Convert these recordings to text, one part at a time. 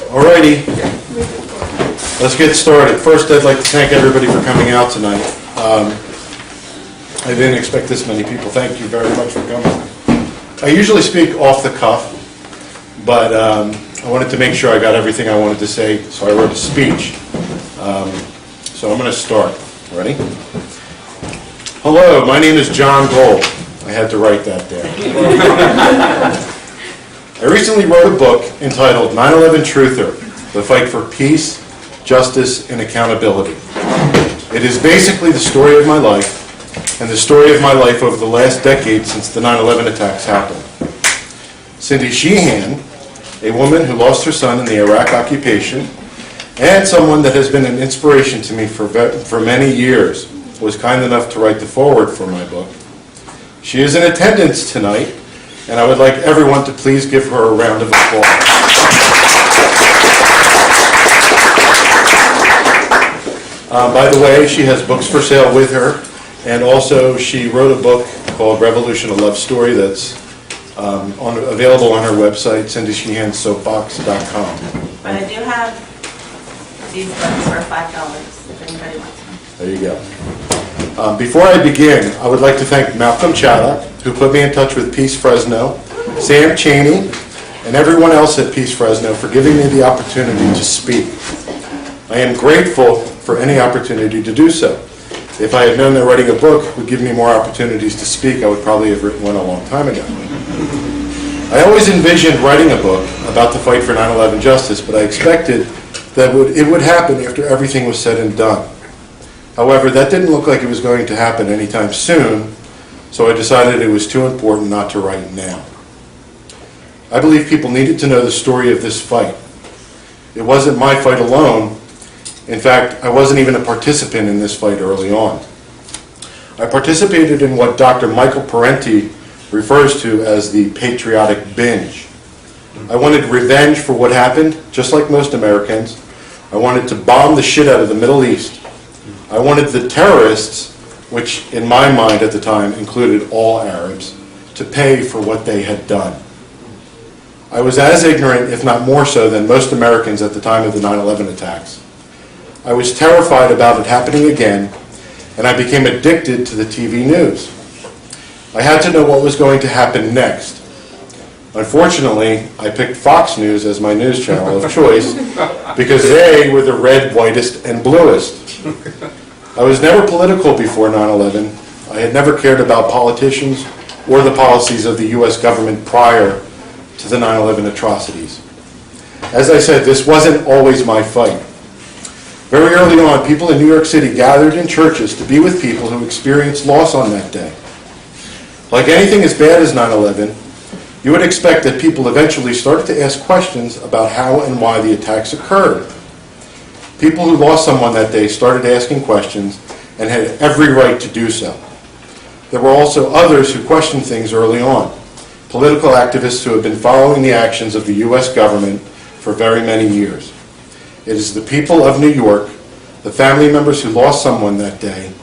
Alrighty, let's get started. First, I'd like to thank everybody for coming out tonight. I didn't expect this many people. Thank you very much for coming. I usually speak off the cuff, but I wanted to make sure I got everything I wanted to say, so I wrote a speech. So I'm going to start. Ready? Hello, my name is John Gold. I had to write that there. I recently wrote a book entitled 9/11 Truther, The Fight for Peace, Justice, and Accountability. It is basically the story of my life, and the story of my life over the last decade since the 9/11 attacks happened. Cindy Sheehan, a woman who lost her son in the Iraq occupation, and someone that has been an inspiration to me for many years, was kind enough to write the foreword for my book. She is in attendance tonight, and I would like everyone to please give her a round of applause. By the way, she has books for sale with her, and also she wrote a book called Revolution: A Love Story that's available on her website, cindysheehansoapbox.com. But I do have these books for $5 if anybody wants them. There you go. Before I begin, I would like to thank Malcolm Chaddock, who put me in touch with Peace Fresno, Sam Cheney, and everyone else at Peace Fresno for giving me the opportunity to speak. I am grateful for any opportunity to do so. If I had known that writing a book would give me more opportunities to speak, I would probably have written one a long time ago. I always envisioned writing a book about the fight for 9/11 justice, but I expected that it would happen after everything was said and done. However, that didn't look like it was going to happen anytime soon, so I decided it was too important not to write now. I believe people needed to know the story of this fight. It wasn't my fight alone. In fact, I wasn't even a participant in this fight early on. I participated in what Dr. Michael Parenti refers to as the patriotic binge. I wanted revenge for what happened, just like most Americans. I wanted to bomb the shit out of the Middle East. I wanted the terrorists, which in my mind at the time included all Arabs, to pay for what they had done. I was as ignorant, if not more so, than most Americans at the time of the 9/11 attacks. I was terrified about it happening again, and I became addicted to the TV news. I had to know what was going to happen next. Unfortunately, I picked Fox News as my news channel of choice because they were the red, whitest, and bluest. I was never political before 9/11. I had never cared about politicians or the policies of the U.S. government prior to the 9/11 atrocities. As I said, this wasn't always my fight. Very early on, people in New York City gathered in churches to be with people who experienced loss on that day. Like anything as bad as 9/11, you would expect that people eventually started to ask questions about how and why the attacks occurred. People who lost someone that day started asking questions and had every right to do so. There were also others who questioned things early on, political activists who have been following the actions of the U.S. government for very many years. It is the people of New York, the family members who lost someone that day,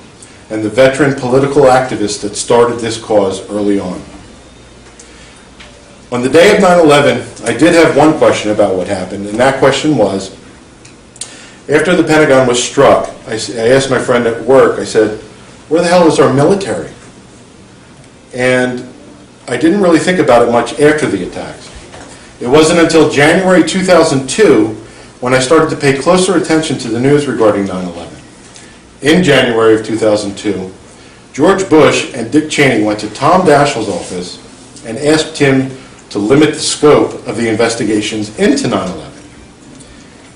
and the veteran political activists that started this cause early on. On the day of 9/11, I did have one question about what happened, and that question was, after the Pentagon was struck, I asked my friend at work, I said, where the hell is our military? And I didn't really think about it much after the attacks. It wasn't until January 2002 when I started to pay closer attention to the news regarding 9/11. In January of 2002, George Bush and Dick Cheney went to Tom Daschle's office and asked him to limit the scope of the investigations into 9/11.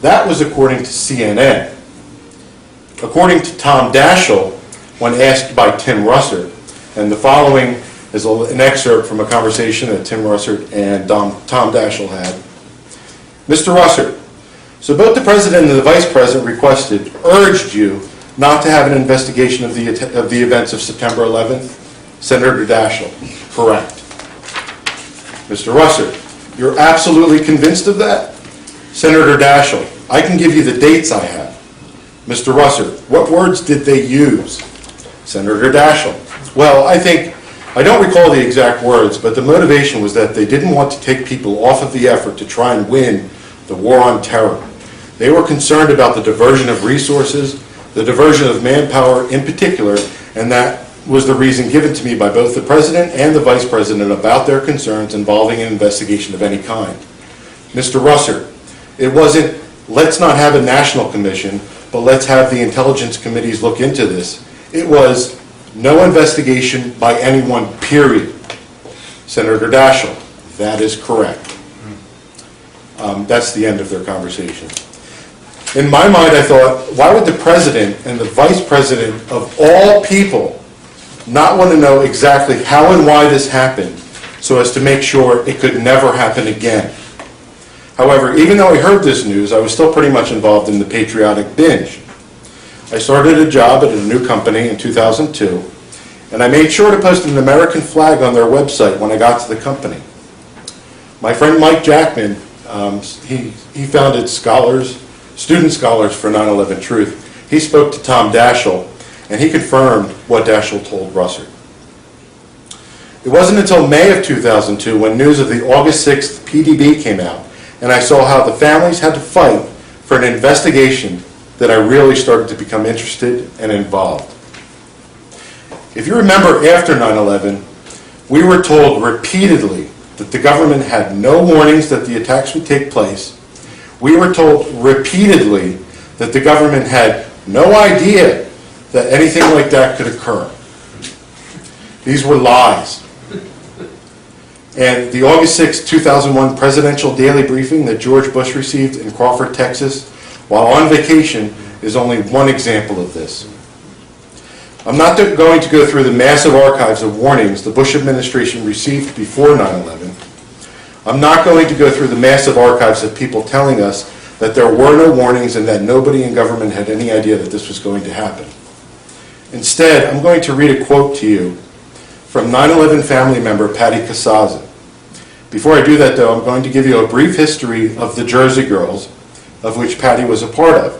That was according to CNN. According to Tom Daschle, when asked by Tim Russert, and the following is an excerpt from a conversation that Tim Russert and Tom Daschle had. Mr. Russert, so both the President and the Vice President urged you not to have an investigation of the events of September 11th? Senator Daschle, correct. Mr. Russert, you're absolutely convinced of that? Senator Daschle, I can give you the dates I have. Mr. Russert, what words did they use? Senator Daschle, well, I don't recall the exact words, but the motivation was that they didn't want to take people off of the effort to try and win the war on terror. They were concerned about the diversion of resources, the diversion of manpower in particular, and that was the reason given to me by both the President and the Vice President about their concerns involving an investigation of any kind. Mr. Russer, it wasn't, let's not have a national commission, but let's have the intelligence committees look into this. It was no investigation by anyone, period. Senator Daschle, that is correct. That's the end of their conversation. In my mind, I thought, why would the President and the Vice President of all people not want to know exactly how and why this happened so as to make sure it could never happen again? However, even though I heard this news, I was still pretty much involved in the patriotic binge. I started a job at a new company in 2002, and I made sure to post an American flag on their website when I got to the company. My friend Mike Jackman, he founded Student Scholars for 9/11 Truth. He spoke to Tom Daschle, and he confirmed what Daschle told Russer. It wasn't until May of 2002 when news of the August 6th PDB came out, and I saw how the families had to fight for an investigation that I really started to become interested and involved. If you remember, after 9/11, we were told repeatedly that the government had no warnings that the attacks would take place. We were told repeatedly that the government had no idea that anything like that could occur. These were lies. And the August 6, 2001 presidential daily briefing that George Bush received in Crawford, Texas, while on vacation, is only one example of this. I'm not going to go through the massive archives of warnings the Bush administration received before 9/11. I'm not going to go through the massive archives of people telling us that there were no warnings and that nobody in government had any idea that this was going to happen. Instead, I'm going to read a quote to you from 9/11 family member Patty Casaza. Before I do that, though, I'm going to give you a brief history of the Jersey Girls, of which Patty was a part of.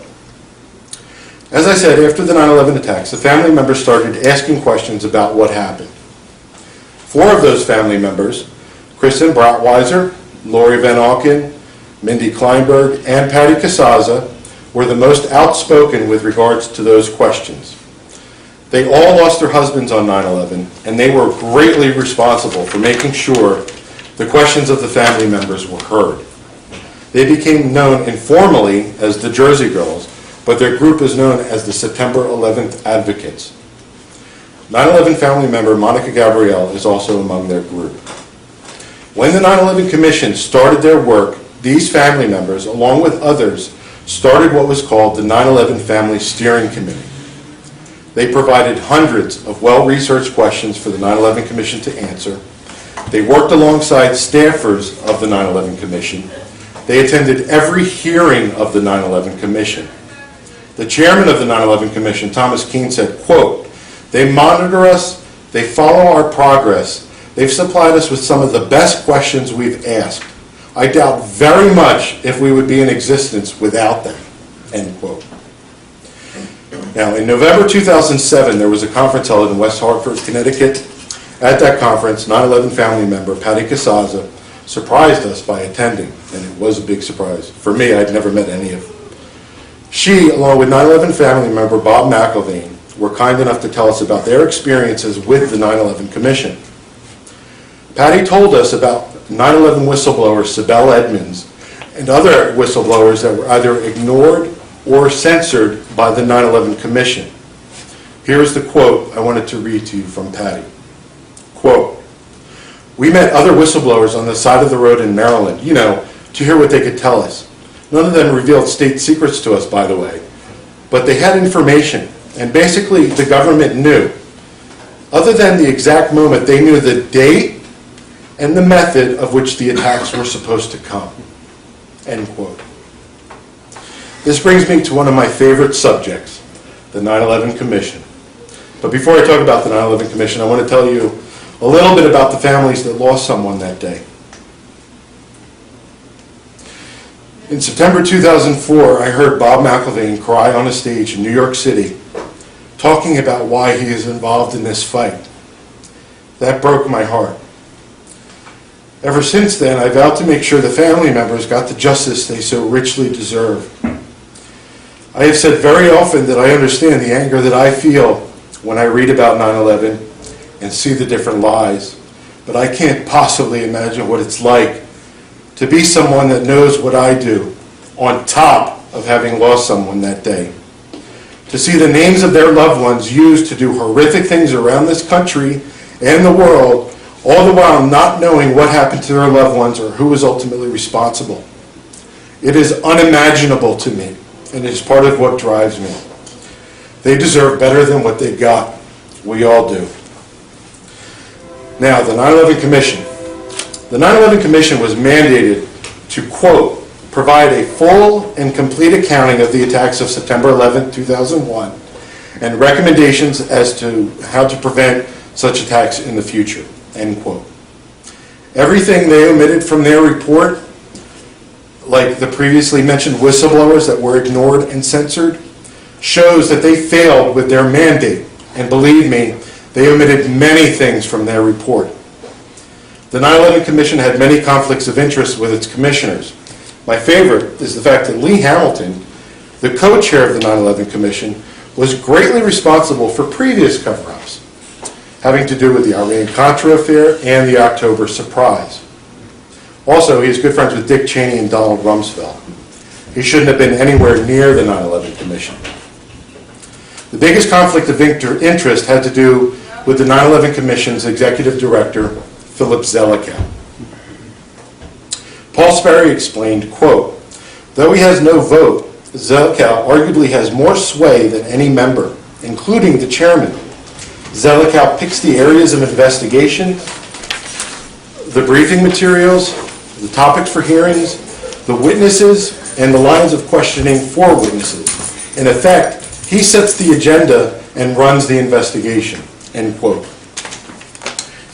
As I said, after the 9/11 attacks, the family members started asking questions about what happened. 4 of those family members, Kristen Bratweiser, Lori Van Auken, Mindy Kleinberg, and Patty Casaza, were the most outspoken with regards to those questions. They all lost their husbands on 9/11, and they were greatly responsible for making sure the questions of the family members were heard. They became known informally as the Jersey Girls, but their group is known as the September 11th Advocates. 9/11 family member Monica Gabrielle is also among their group. When the 9/11 Commission started their work, these family members, along with others, started what was called the 9/11 Family Steering Committee. They provided hundreds of well-researched questions for the 9/11 Commission to answer. They worked alongside staffers of the 9/11 Commission. They attended every hearing of the 9/11 Commission. The chairman of the 9/11 Commission, Thomas Keene, said, quote, "They monitor us, they follow our progress, they've supplied us with some of the best questions we've asked. I doubt very much if we would be in existence without them," end quote. Now, in November 2007, there was a conference held in West Hartford, Connecticut. At that conference, 9/11 family member Patty Casaza surprised us by attending, and it was a big surprise. For me, I'd never met any of them. She, along with 9/11 family member Bob McElveen, were kind enough to tell us about their experiences with the 9/11 Commission. Patty told us about 9/11 whistleblower Sibel Edmonds and other whistleblowers that were either ignored or censored by the 9/11 Commission. Here's the quote I wanted to read to you from Patty. Quote, "We met other whistleblowers on the side of the road in Maryland, to hear what they could tell us. None of them revealed state secrets to us, by the way, but they had information, and basically the government knew. Other than the exact moment, they knew the date and the method of which the attacks were supposed to come," end quote. This brings me to one of my favorite subjects, the 9/11 Commission. But before I talk about the 9/11 Commission, I want to tell you a little bit about the families that lost someone that day. In September 2004, I heard Bob McElveen cry on a stage in New York City, talking about why he is involved in this fight. That broke my heart. Ever since then, I vowed to make sure the family members got the justice they so richly deserve. I have said very often that I understand the anger that I feel when I read about 9/11 and see the different lies, but I can't possibly imagine what it's like to be someone that knows what I do, on top of having lost someone that day. To see the names of their loved ones used to do horrific things around this country and the world, all the while not knowing what happened to their loved ones or who was ultimately responsible. It is unimaginable to me, and it is part of what drives me. They deserve better than what they got. We all do. Now, the 9/11 Commission. The 9/11 Commission was mandated to, quote, provide a full and complete accounting of the attacks of September 11, 2001, and recommendations as to how to prevent such attacks in the future, end quote. Everything they omitted from their report, like the previously mentioned whistleblowers that were ignored and censored, shows that they failed with their mandate. And believe me, they omitted many things from their report. The 9/11 Commission had many conflicts of interest with its commissioners. My favorite is the fact that Lee Hamilton, the co-chair of the 9/11 Commission, was greatly responsible for previous cover-ups, having to do with the Iran-Contra affair and the October surprise. Also, he is good friends with Dick Cheney and Donald Rumsfeld. He shouldn't have been anywhere near the 9/11 Commission. The biggest conflict of interest had to do with the 9/11 Commission's executive director, Philip Zelikow. Paul Sperry explained, quote, though he has no vote, Zelikow arguably has more sway than any member, including the chairman. Zelikow picks the areas of investigation, the briefing materials, the topics for hearings, the witnesses, and the lines of questioning for witnesses. In effect, he sets the agenda and runs the investigation, end quote.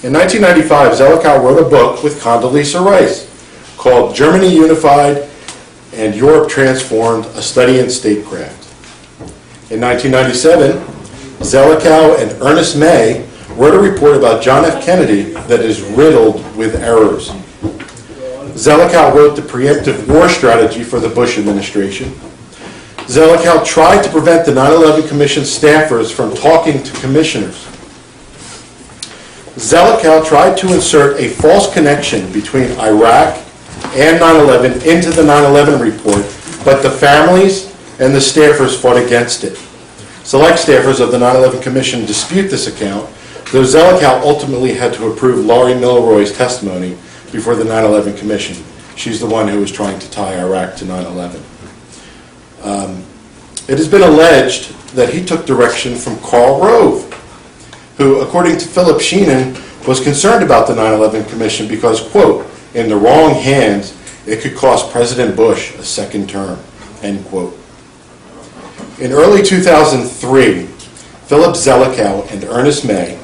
In 1995, Zelikow wrote a book with Condoleezza Rice called Germany Unified and Europe Transformed, A Study in Statecraft. In 1997, Zelikow and Ernest May wrote a report about John F. Kennedy that is riddled with errors. Zelikow wrote the preemptive war strategy for the Bush administration. Zelikow tried to prevent the 9/11 Commission staffers from talking to commissioners. Zelikow tried to insert a false connection between Iraq and 9/11 into the 9/11 report, but the families and the staffers fought against it. Select staffers of the 9/11 Commission dispute this account, though Zelikow ultimately had to approve Laurie Milroy's testimony before the 9/11 Commission. She's the one who was trying to tie Iraq to 9/11. It has been alleged that he took direction from Karl Rove, who, according to Philip Sheenan, was concerned about the 9/11 Commission because, quote, in the wrong hands, it could cost President Bush a second term, end quote. In early 2003, Philip Zelikow and Ernest May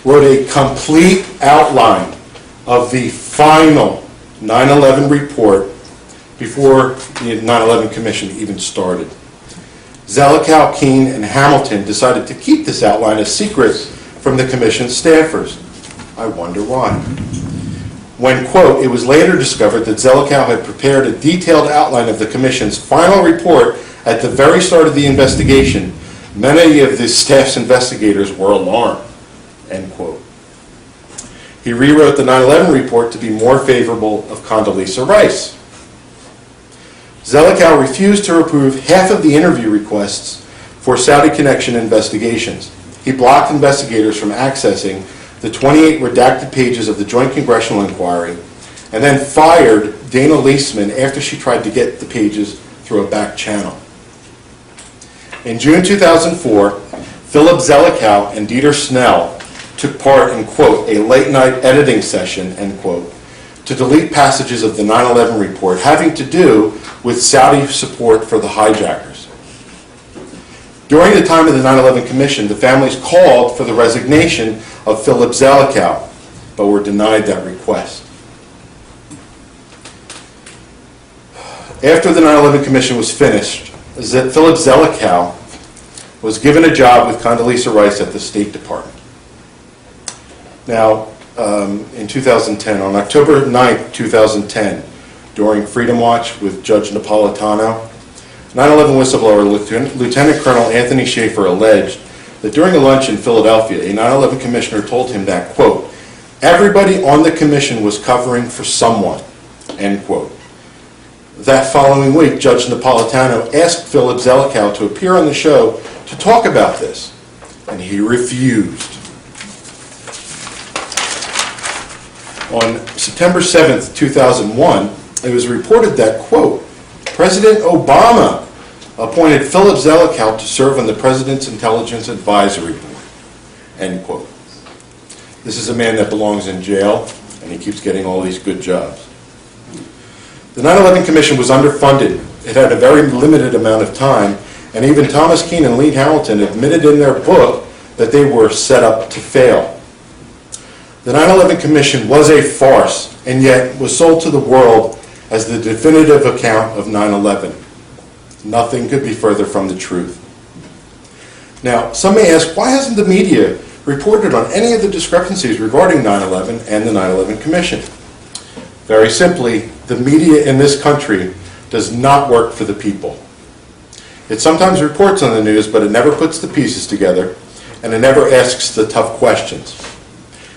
wrote a complete outline of the final 9/11 report before the 9/11 Commission even started. Zelikow, Keene, and Hamilton decided to keep this outline a secret from the Commission staffers. I wonder why. When, quote, it was later discovered that Zelikow had prepared a detailed outline of the Commission's final report at the very start of the investigation, many of the staff's investigators were alarmed, end quote. He rewrote the 9/11 report to be more favorable of Condoleezza Rice. Zelikow refused to approve half of the interview requests for Saudi connection investigations. He blocked investigators from accessing the 28 redacted pages of the Joint Congressional Inquiry, and then fired Dana Leisman after she tried to get the pages through a back channel. In June 2004, Philip Zelikow and Dieter Snell took part in, quote, a late-night editing session, end quote, to delete passages of the 9/11 report having to do with Saudi support for the hijackers. During the time of the 9/11 Commission, the families called for the resignation of Philip Zelikow, but were denied that request. After the 9/11 Commission was finished, Philip Zelikow was given a job with Condoleezza Rice at the State Department. Now, in 2010, on October 9th, 2010, during Freedom Watch with Judge Napolitano, 9/11 whistleblower Lieutenant Colonel Anthony Schaefer alleged that during a lunch in Philadelphia, a 9/11 commissioner told him that, quote, everybody on the commission was covering for someone, end quote. That following week, Judge Napolitano asked Philip Zelikow to appear on the show to talk about this, and he refused. On September 7th, 2001, it was reported that, quote, President Obama appointed Philip Zelikow to serve on the President's Intelligence Advisory Board, end quote. This is a man that belongs in jail, and he keeps getting all these good jobs. The 9/11 Commission was underfunded. It had a very limited amount of time, and even Thomas Keane and Lee Hamilton admitted in their book that they were set up to fail. The 9/11 Commission was a farce, and yet was sold to the world as the definitive account of 9/11. Nothing could be further from the truth. Now, some may ask, why hasn't the media reported on any of the discrepancies regarding 9/11 and the 9/11 Commission? Very simply, the media in this country does not work for the people. It sometimes reports on the news, but it never puts the pieces together, and it never asks the tough questions.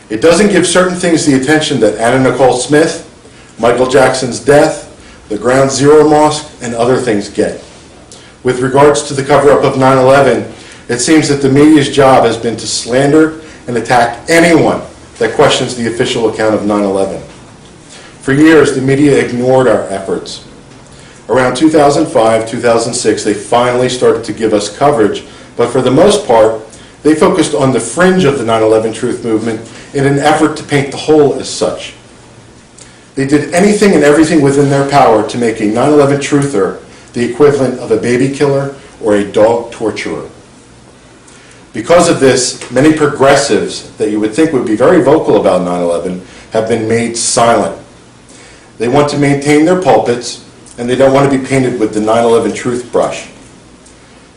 It doesn't give certain things the attention that Anna Nicole Smith, Michael Jackson's death, the Ground Zero Mosque, and other things get. With regards to the cover-up of 9/11, it seems that the media's job has been to slander and attack anyone that questions the official account of 9/11. For years, the media ignored our efforts. Around 2005, 2006, they finally started to give us coverage, but for the most part, they focused on the fringe of the 9/11 truth movement in an effort to paint the whole as such. They did anything and everything within their power to make a 9/11 truther the equivalent of a baby killer or a dog torturer. Because of this, many progressives that you would think would be very vocal about 9/11 have been made silent. They want to maintain their pulpits, and they don't want to be painted with the 9/11 truth brush.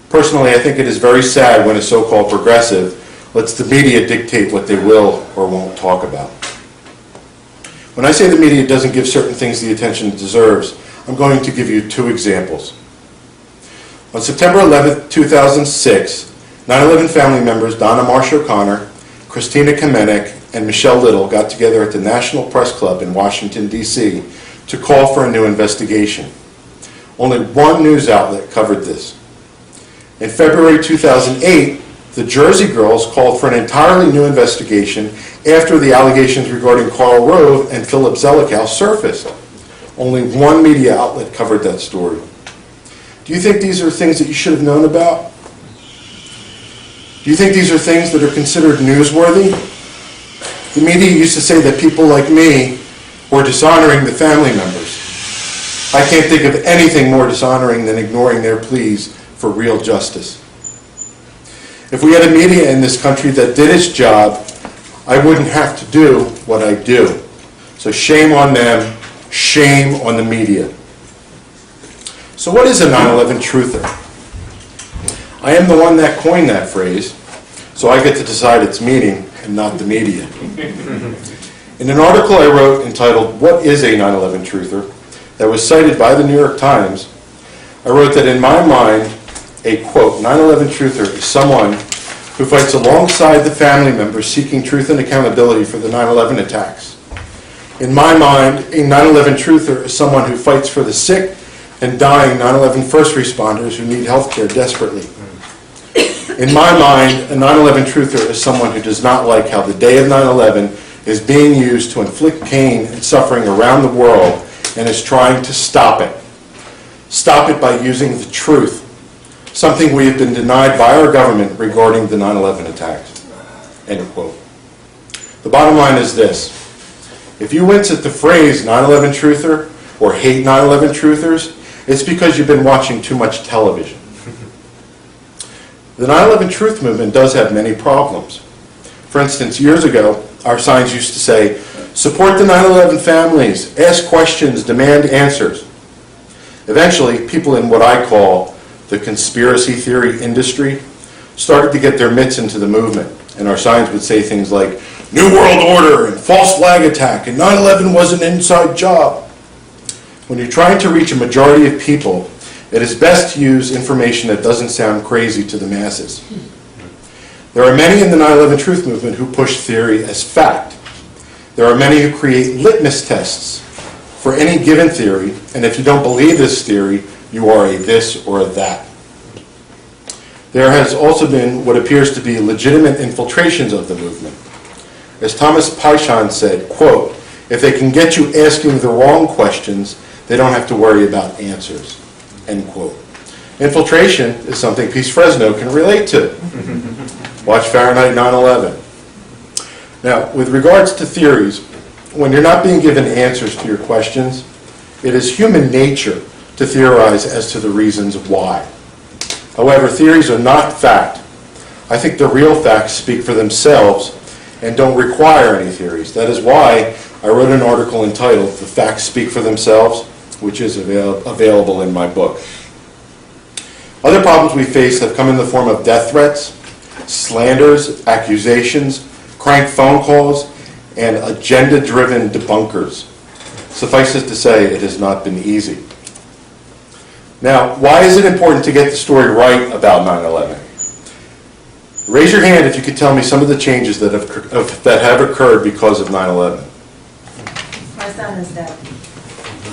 Personally, I think it is very sad when a so-called progressive lets the media dictate what they will or won't talk about. When I say the media doesn't give certain things the attention it deserves, I'm going to give you two examples. On September 11, 2006, 9/11 family members Donna Marsh O'Connor, Christina Kamenek, and Michelle Little got together at the National Press Club in Washington, D.C. to call for a new investigation. Only one news outlet covered this. In February 2008, the Jersey Girls called for an entirely new investigation after the allegations regarding Karl Rove and Philip Zelikow surfaced. Only one media outlet covered that story. Do you think these are things that you should have known about? Do you think these are things that are considered newsworthy? The media used to say that people like me were dishonoring the family members. I can't think of anything more dishonoring than ignoring their pleas for real justice. If we had a media in this country that did its job, I wouldn't have to do what I do. So shame on them, shame on the media. So what is a 9/11 truther? I am the one that coined that phrase, so I get to decide its meaning and not the media. In an article I wrote entitled, "What is a 9/11 Truther?" that was cited by the New York Times, I wrote that in my mind, a, quote, 9/11 truther is someone who fights alongside the family members seeking truth and accountability for the 9/11 attacks. In my mind, a 9/11 truther is someone who fights for the sick and dying 9/11 first responders who need health care desperately. In my mind, a 9/11 truther is someone who does not like how the day of 9/11 is being used to inflict pain and suffering around the world and is trying to stop it. Stop it by using the truth, something we have been denied by our government regarding the 9/11 attacks. End quote. The bottom line is this. If you wince at the phrase 9/11 truther or hate 9/11 truthers, it's because you've been watching too much television. The 9/11 truth movement does have many problems. For instance, years ago, our signs used to say, support the 9/11 families, ask questions, demand answers. Eventually, people in what I call the conspiracy theory industry started to get their mitts into the movement, and our signs would say things like, New World Order and false flag attack and 9/11 was an inside job. When you're trying to reach a majority of people, it is best to use information that doesn't sound crazy to the masses. There are many in the 9/11 truth movement who push theory as fact. There are many who create litmus tests for any given theory, and if you don't believe this theory, you are a this or a that. There has also been what appears to be legitimate infiltrations of the movement. As Thomas Pynchon said, quote, "If they can get you asking the wrong questions, they don't have to worry about answers," end quote. Infiltration is something Peace Fresno can relate to. Watch Fahrenheit 9/11. Now, with regards to theories, when you're not being given answers to your questions, it is human nature to theorize as to the reasons why. However, theories are not fact. I think the real facts speak for themselves and don't require any theories. That is why I wrote an article entitled "The Facts Speak for Themselves," which is available in my book. Other problems we face have come in the form of death threats, slanders, accusations, crank phone calls, and agenda-driven debunkers. Suffice it to say, it has not been easy. Now, why is it important to get the story right about 9/11? Raise your hand if you could tell me some of the changes that have occurred because of 9/11. My son is dead.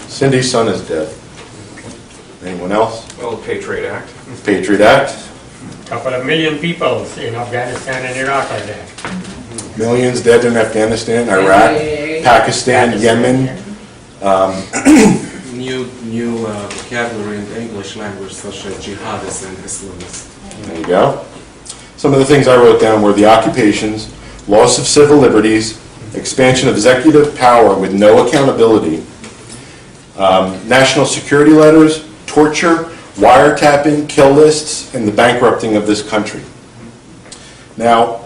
Cindy's son is dead. Anyone else? Well, the Patriot Act. Patriot Act. Couple of million people in Afghanistan and Iraq are dead. Millions dead in Afghanistan, Iraq, Pakistan, Yemen. New vocabulary in the English language, such as jihadists and Islamists. There you go. Some of the things I wrote down were the occupations, loss of civil liberties, expansion of executive power with no accountability, national security letters, torture, wiretapping, kill lists, and the bankrupting of this country. Now,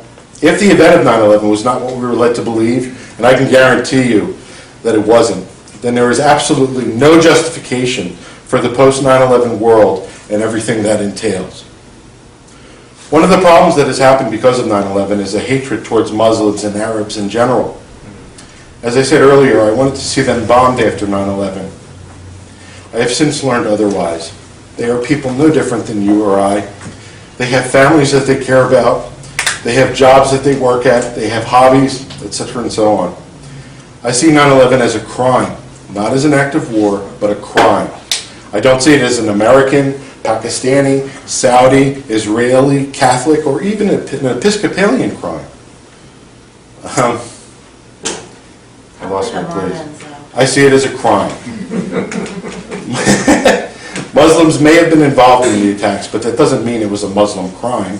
if the event of 9/11 was not what we were led to believe, and I can guarantee you that it wasn't, then there is absolutely no justification for the post-9/11 world and everything that entails. One of the problems that has happened because of 9/11 is a hatred towards Muslims and Arabs in general. As I said earlier, I wanted to see them bombed after 9/11. I have since learned otherwise. They are people no different than you or I. They have families that they care about. They have jobs that they work at. They have hobbies, etc. and so on. I see 9/11 as a crime, not as an act of war, but a crime. I don't see it as an American, Pakistani, Saudi, Israeli, Catholic, or even an Episcopalian crime. I lost my place. I see it as a crime. Muslims may have been involved in the attacks, but that doesn't mean it was a Muslim crime.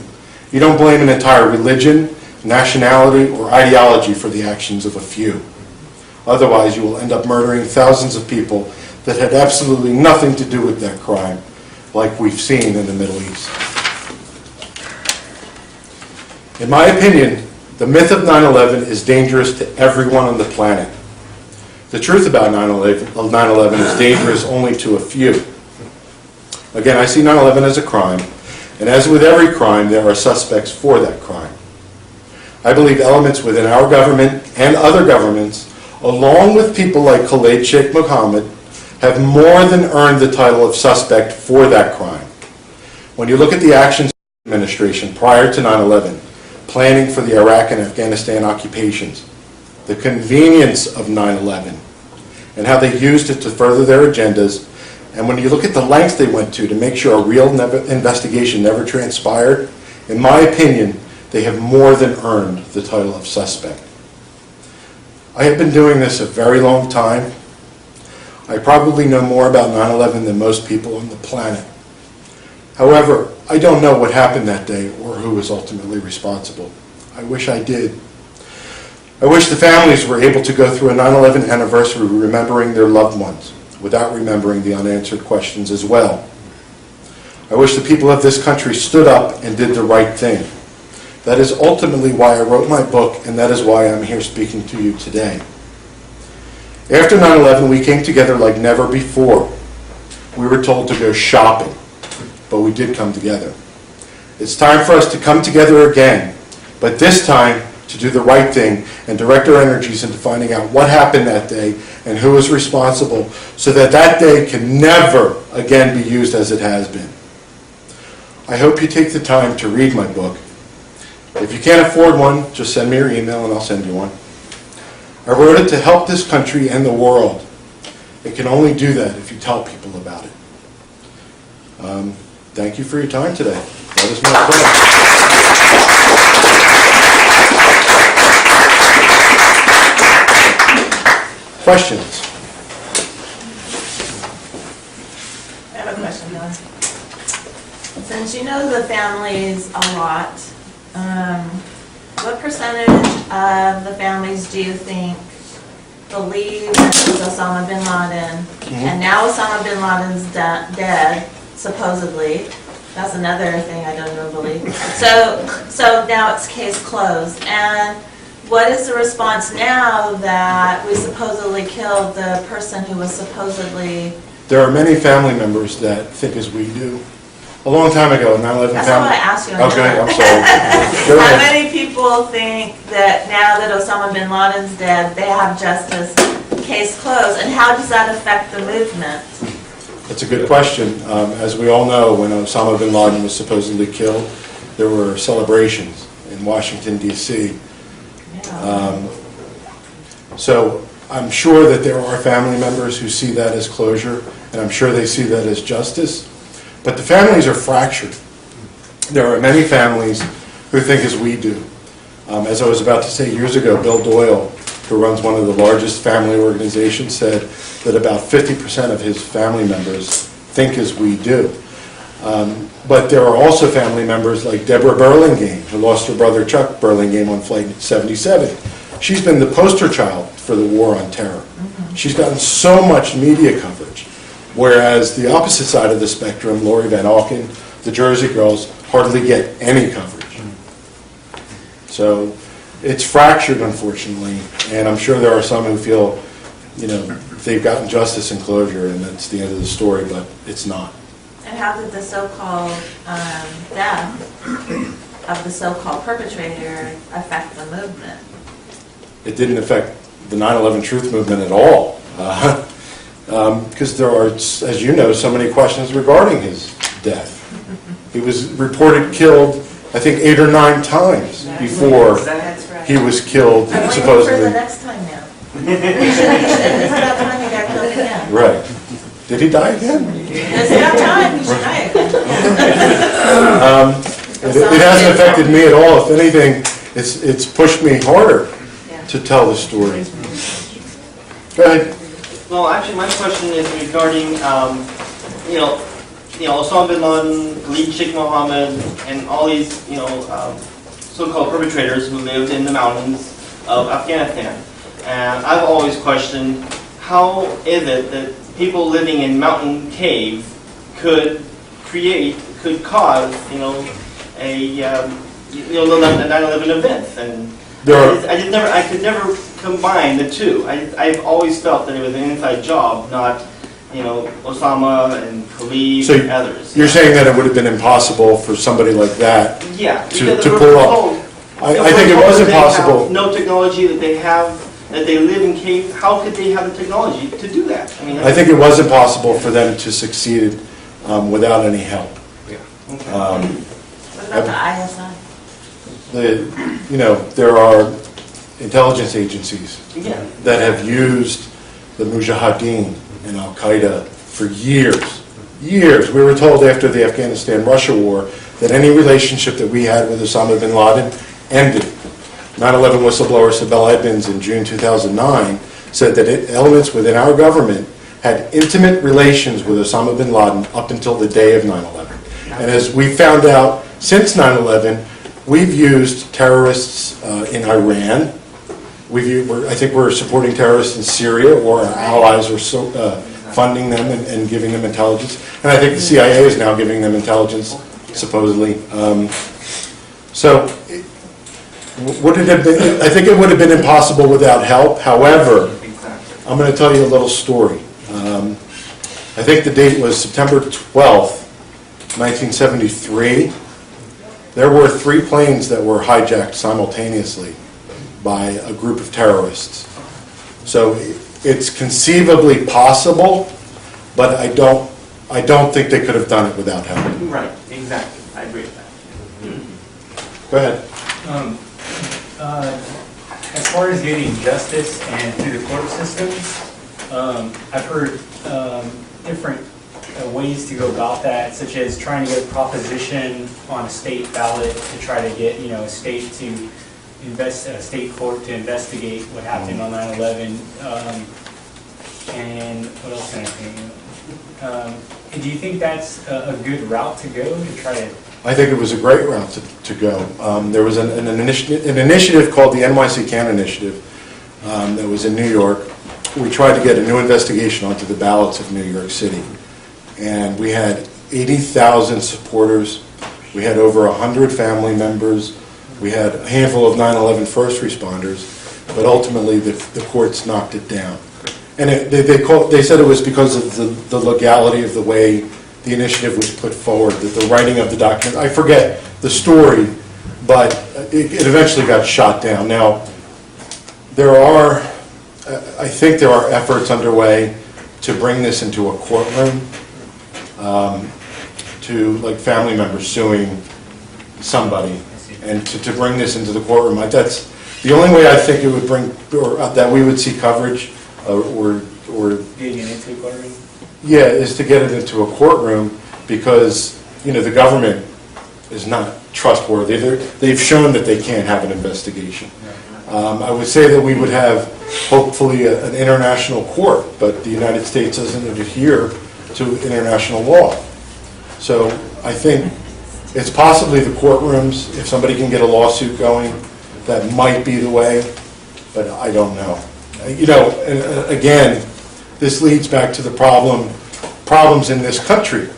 You don't blame an entire religion, nationality, or ideology for the actions of a few. Otherwise, you will end up murdering thousands of people that had absolutely nothing to do with that crime, like we've seen in the Middle East. In my opinion, the myth of 9/11 is dangerous to everyone on the planet. The truth about 9/11 is dangerous only to a few. Again, I see 9/11 as a crime, and as with every crime, there are suspects for that crime. I believe elements within our government and other governments, along with people like Khalid Sheikh Mohammed, have more than earned the title of suspect for that crime. When you look at the actions of the administration prior to 9/11, planning for the Iraq and Afghanistan occupations, the convenience of 9/11, and how they used it to further their agendas, and when you look at the lengths they went to make sure a real investigation never transpired, in my opinion, they have more than earned the title of suspect. I have been doing this a very long time. I probably know more about 9/11 than most people on the planet. However, I don't know what happened that day or who was ultimately responsible. I wish I did. I wish the families were able to go through a 9/11 anniversary remembering their loved ones without remembering the unanswered questions as well. I wish the people of this country stood up and did the right thing. That is ultimately why I wrote my book, and that is why I'm here speaking to you today. After 9/11, we came together like never before. We were told to go shopping, but we did come together. It's time for us to come together again, but this time to do the right thing and direct our energies into finding out what happened that day and who was responsible so that that day can never again be used as it has been. I hope you take the time to read my book. If you can't afford one, just send me your email and I'll send you one. I wrote it to help this country and the world. It can only do that if you tell people about it. Thank you for your time today. That was my plan. Questions? I have a question, Dylan. Since you know the families a lot, what percentage of the families do you think believe that it was Osama bin Laden, and now Osama bin Laden's dead, supposedly? That's another thing I don't even believe. So now it's case closed. And what is the response now that we supposedly killed the person who was supposedly... There are many family members that think as we do. A long time ago, 9/11 That's family... what I asked you. Okay, I'm sorry. Go How ahead. many people think that now that Osama bin Laden's dead, they have justice, case closed, and how does that affect the movement? That's a good question. As we all know, when Osama bin Laden was supposedly killed, there were celebrations in Washington, D.C. Yeah. So I'm sure that there are family members who see that as closure, and I'm sure they see that as justice. But the families are fractured. There are many families who think as we do. As I was about to say years ago, Bill Doyle, who runs one of the largest family organizations, said that about 50% of his family members think as we do. But there are also family members like Deborah Burlingame, who lost her brother Chuck Burlingame on Flight 77. She's been the poster child for the war on terror. She's gotten so much media coverage, whereas the opposite side of the spectrum, Lori Van Auken, the Jersey Girls, hardly get any coverage. So it's fractured, unfortunately, and I'm sure there are some who feel, they've gotten justice and closure, and that's the end of the story, but it's not. And how did the so-called death of the so-called perpetrator affect the movement? It didn't affect the 9/11 truth movement at all, because there are, as you know, so many questions regarding his death. He was reported killed, I think, 8 or 9 times before That's right. he was killed, I'm waiting supposedly. for the next time now. It's about time he got killed again. Right. Did he die again? It's about time he should die again. It hasn't affected me at all. If anything, it's pushed me harder to tell the story. Go ahead. Well, actually, my question is regarding, Osama bin Laden, Khalid Sheikh Mohammed, and all these, so-called perpetrators who lived in the mountains of Afghanistan. And I've always questioned, how is it that people living in mountain caves could cause, the 9/11 events? And I could never combine the two. I've always felt that it was an inside job, not, Osama and Khalid So and others. you're saying that it would have been impossible for somebody like that to pull off? I think it was impossible. No technology that they have, that they live in caves. How could they have the technology to do that? I think it was impossible for them to succeed without any help. What about the ISI? There are intelligence agencies Yeah. that have used the Mujahideen and Al-Qaeda for years. Years. We were told after the Afghanistan-Russia war that any relationship that we had with Osama bin Laden ended. 9/11 whistleblower Sibel Edmonds in June 2009 said that elements within our government had intimate relations with Osama bin Laden up until the day of 9/11. And as we found out since 9/11, we've used terrorists in Iran. I think we're supporting terrorists in Syria, or our allies are funding them and giving them intelligence. And I think the CIA is now giving them intelligence, supposedly. I think it would have been impossible without help. However, I'm going to tell you a little story. I think the date was September 12th, 1973. There were 3 planes that were hijacked simultaneously by a group of terrorists. So it's conceivably possible, but I don't think they could have done it without help. Right, exactly. I agree with that. Go ahead. As far as getting justice and through the court systems, I've heard different ways to go about that, such as trying to get a proposition on a state ballot to try to get, a state to a state court to investigate what happened on 9/11. And what else can I think? Do you think that's a good route to go to try to? I think it was a great route to go. There was an initiative called the NYC Can Initiative that was in New York. We tried to get a new investigation onto the ballots of New York City. And we had 80,000 supporters. We had over 100 family members. We had a handful of 9/11 first responders. But ultimately, the courts knocked it down. And they said it was because of the legality of the way the initiative was put forward, the writing of the document. I forget the story, but it eventually got shot down. Now, I think there are efforts underway to bring this into a courtroom, to like family members suing somebody, and to bring this into the courtroom. That's the only way I think it would bring, or that we would see coverage, or Getting it into the courtroom? yeah, is to get it into a courtroom, because the government is not trustworthy. They've shown that they can't have an investigation. I would say that we would have hopefully an international court, but the United States doesn't adhere to international law. So I think it's possibly the courtrooms, if somebody can get a lawsuit going, that might be the way, but I don't know. And again, this leads back to the problems in this country.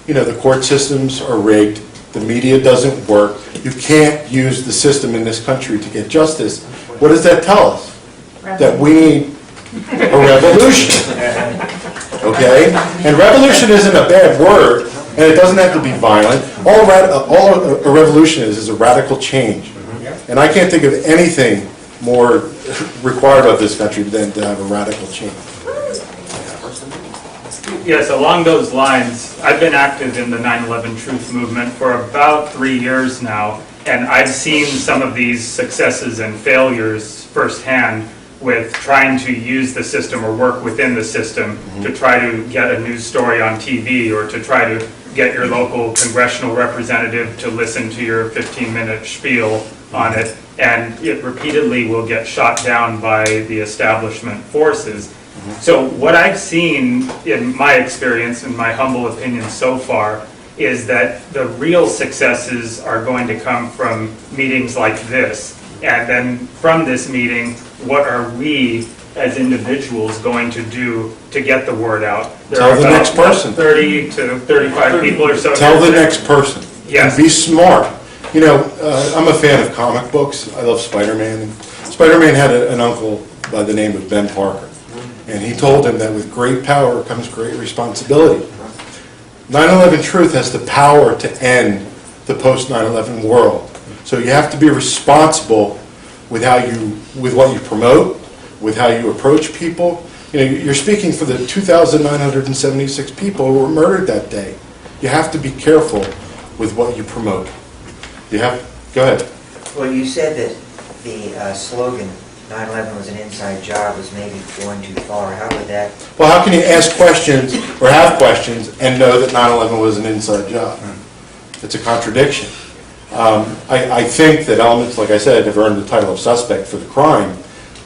The court systems are rigged, the media doesn't work, you can't use the system in this country to get justice. What does that tell us? That we need a revolution. Okay? And revolution isn't a bad word, and it doesn't have to be violent. All a revolution is a radical change. And I can't think of anything more required of this country than to have a radical change. Yes, along those lines, I've been active in the 9/11 Truth Movement for about 3 years now, and I've seen some of these successes and failures firsthand with trying to use the system or work within the system to try to get a news story on TV, or to try to get your local congressional representative to listen to your 15-minute spiel on it, and it repeatedly will get shot down by the establishment forces. So what I've seen in my experience, in my humble opinion so far, is that the real successes are going to come from meetings like this. And then from this meeting, what are we as individuals going to do to get the word out? Tell the next person. 30 to 35 people or so. Tell the next person. Yes. And be smart. I'm a fan of comic books. I love Spider-Man. Spider-Man had an uncle by the name of Ben Parker. And he told him that with great power comes great responsibility. 9/11 Truth has the power to end the post-9/11 world. So you have to be responsible with what you promote, with how you approach people. You're speaking for the 2,976 people who were murdered that day. You have to be careful with what you promote. Go ahead. Well, you said that the slogan, 9/11 was an inside job, was maybe going too far. How would that? Well, how can you ask questions or have questions and know that 9/11 was an inside job? It's a contradiction. I think that elements, like I said, have earned the title of suspect for the crime,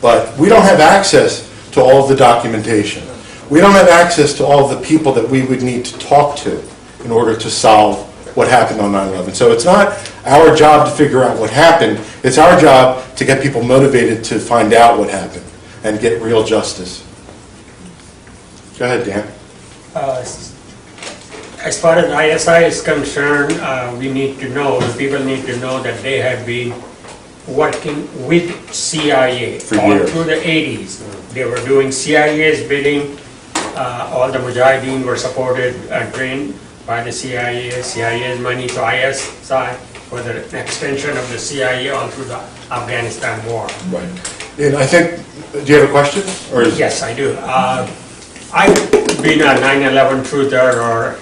but we don't have access to all of the documentation. We don't have access to all of the people that we would need to talk to in order to solve what happened on 9/11. So it's not our job to figure out what happened. It's our job to get people motivated to find out what happened and get real justice. Go ahead, Dan. As far as ISI is concerned, we need to know, the people need to know that they have been working with CIA For all years. through the 80s. They were doing CIA's bidding. All the Mujahideen were supported and trained by the CIA, CIA's money to ISI. for the extension of the CIA all through the Afghanistan war. Right. And I think, do you have a question? Or is- Yes, I do. I've been a 9/11 truther or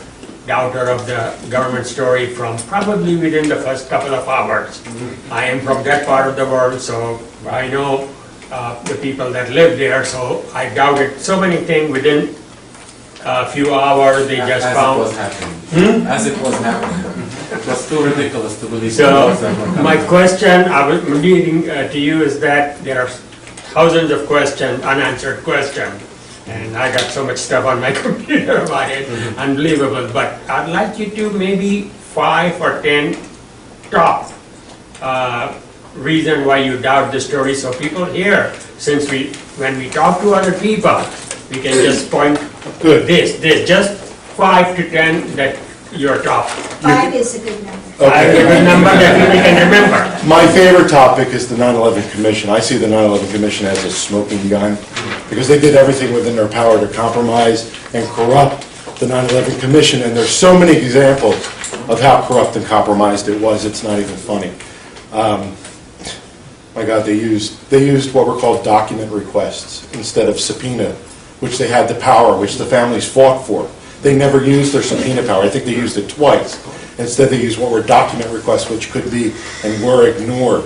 doubter of the government story from probably within the first couple of hours. I am from that part of the world, so I know the people that live there, so I doubted so many things within a few hours. They just As it found. was happening. As it was happening. It was too ridiculous to believe. So, it was ever my coming. question I was leading to you is that there are thousands of questions, unanswered questions, and I got so much stuff on my computer about it, unbelievable. But I'd like you to maybe 5 or 10 top reason why you doubt the story, so people hear. Since when we talk to other people, we can just point Good. this, just 5 to 10 that you're top. 5 is a good number. I Okay. have a number that people can remember. My favorite topic is the 9/11 Commission. I see the 9/11 Commission as a smoking gun because they did everything within their power to compromise and corrupt the 9/11 Commission, and there's so many examples of how corrupt and compromised it was, it's not even funny. My God, they used what were called document requests instead of subpoena, which they had the power, which the families fought for. They never used their subpoena power. I think they used it twice. Instead, they used what were document requests, which could be and were ignored.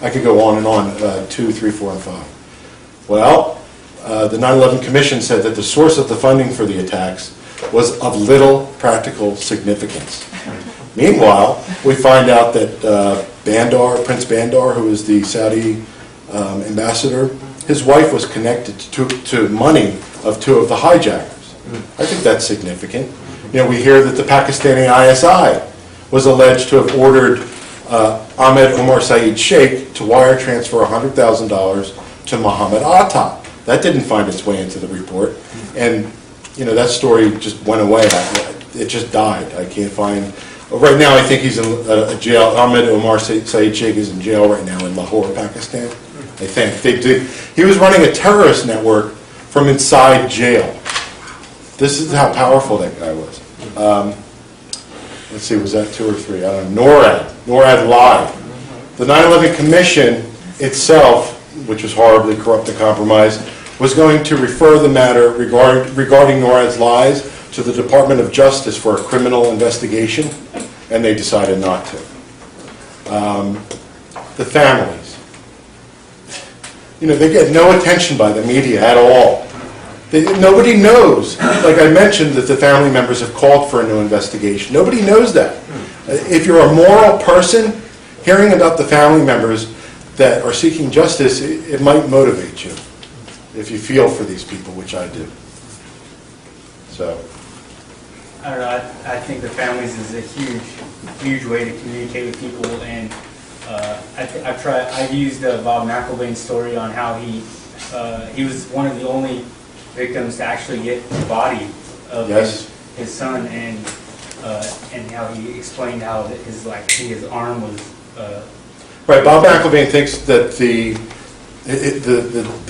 I could go on and on, 2, 3, 4, and 5. Well, the 9/11 Commission said that the source of the funding for the attacks was of little practical significance. Meanwhile, we find out that Prince Bandar, who is the Saudi ambassador, his wife was connected to money of 2 of the hijackers. I think that's significant. You know, we hear that the Pakistani ISI was alleged to have ordered Ahmed Omar Saeed Sheikh to wire transfer $100,000 to Muhammad Atta. That didn't find its way into the report. And, you know, that story just went away. It just died. I can't find... Right now, I think he's in jail. Ahmed Omar Saeed Sheikh is in jail right now in Lahore, Pakistan. I think. He was running a terrorist network from inside jail. This is how powerful that guy was. Let's see, was that 2 or 3? I don't know. NORAD lied. The 9/11 Commission itself, which was horribly corrupt and compromised, was going to refer the matter regarding NORAD's lies to the Department of Justice for a criminal investigation, and they decided not to. The families. You know, they get no attention by the media at all. Nobody knows, like I mentioned, that the family members have called for a new investigation. Nobody knows that. If you're a moral person, hearing about the family members that are seeking justice, it might motivate you if you feel for these people, which I do. So, I don't know, I think the families is a huge way to communicate with people, and I've used Bob McElvain's story on how he was one of the only victims to actually get the body of yes. his son, and how he explained how his arm was. Right, Bob McElvain thinks that the